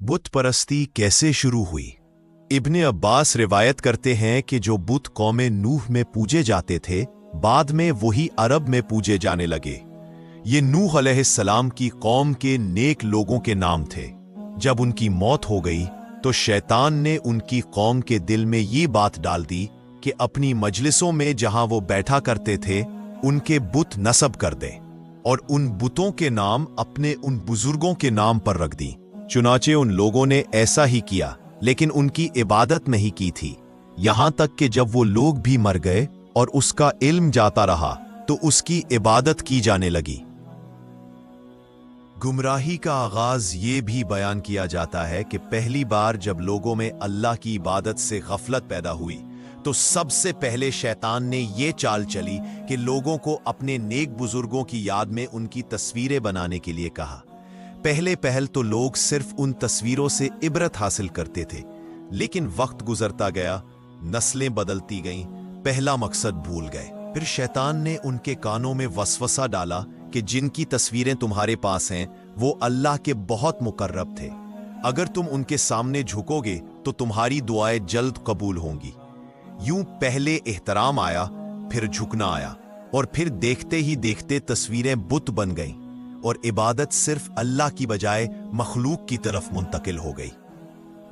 बुत परस्ती कैसे शुरू हुई? इब्ने अब्बास रिवायत करते हैं कि जो बुत कौमे नूह में पूजे जाते थे, बाद में वही अरब में पूजे जाने लगे। ये नूह अलैहिस्सलाम की कौम के नेक लोगों के नाम थे। जब उनकी मौत हो गई तो शैतान ने उनकी कौम के दिल में ये बात डाल दी कि अपनी मजलिसों में जहां वो बैठा करते थे उनके बुत नस्ब कर दें और उन बुतों के नाम अपने उन बुजुर्गों के नाम पर रख दी। चुनाचे उन लोगों ने ऐसा ही किया, लेकिन उनकी इबादत नहीं की थी, यहां तक कि जब वो लोग भी मर गए और उसका इल्म जाता रहा तो उसकी इबादत की जाने लगी। गुमराही का आगाज ये भी बयान किया जाता है कि पहली बार जब लोगों में अल्लाह की इबादत से गफलत पैदा हुई तो सबसे पहले शैतान ने ये चाल चली कि लोगों को अपने नेक बुजुर्गों की याद में उनकी तस्वीरें बनाने के लिए कहा। पहले पहल तो लोग सिर्फ उन तस्वीरों से इबरत हासिल करते थे, लेकिन वक्त गुजरता गया, नस्लें बदलती गईं, पहला मकसद भूल गए। फिर शैतान ने उनके कानों में वसवसा डाला कि जिनकी तस्वीरें तुम्हारे पास हैं वो अल्लाह के बहुत मुकर्रब थे, अगर तुम उनके सामने झुकोगे तो तुम्हारी दुआएं जल्द कबूल होंगी। यूं पहले एहतराम आया, फिर झुकना आया, और फिर देखते ही देखते तस्वीरें बुत बन गईं और इबादत सिर्फ अल्लाह की बजाय मखलूक की तरफ मुंतकिल हो गई।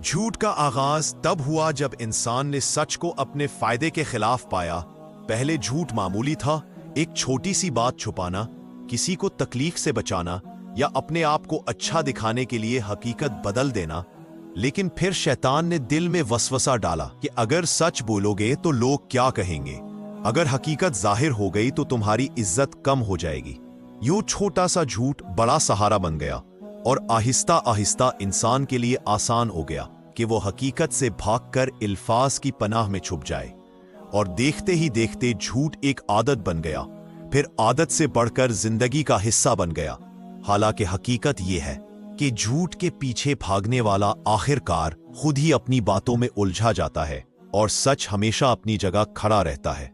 झूठ का आगाज तब हुआ जब इंसान ने सच को अपने फायदे के खिलाफ पाया। पहले झूठ मामूली था, एक छोटी सी बात छुपाना, किसी को तकलीफ से बचाना या अपने आप को अच्छा दिखाने के लिए हकीकत बदल देना। लेकिन फिर शैतान ने दिल में वसवसा डाला कि अगर सच बोलोगे तो लोग क्या कहेंगे, अगर हकीकत जाहिर हो गई तो तुम्हारी इज्जत कम हो जाएगी। यूं छोटा सा झूठ बड़ा सहारा बन गया और आहिस्ता आहिस्ता इंसान के लिए आसान हो गया कि वो हकीकत से भागकर इल्फाज की पनाह में छुप जाए। और देखते ही देखते झूठ एक आदत बन गया, फिर आदत से बढ़कर जिंदगी का हिस्सा बन गया। हालांकि हकीकत यह है कि झूठ के पीछे भागने वाला आखिरकार खुद ही अपनी बातों में उलझा जाता है और सच हमेशा अपनी जगह खड़ा रहता है।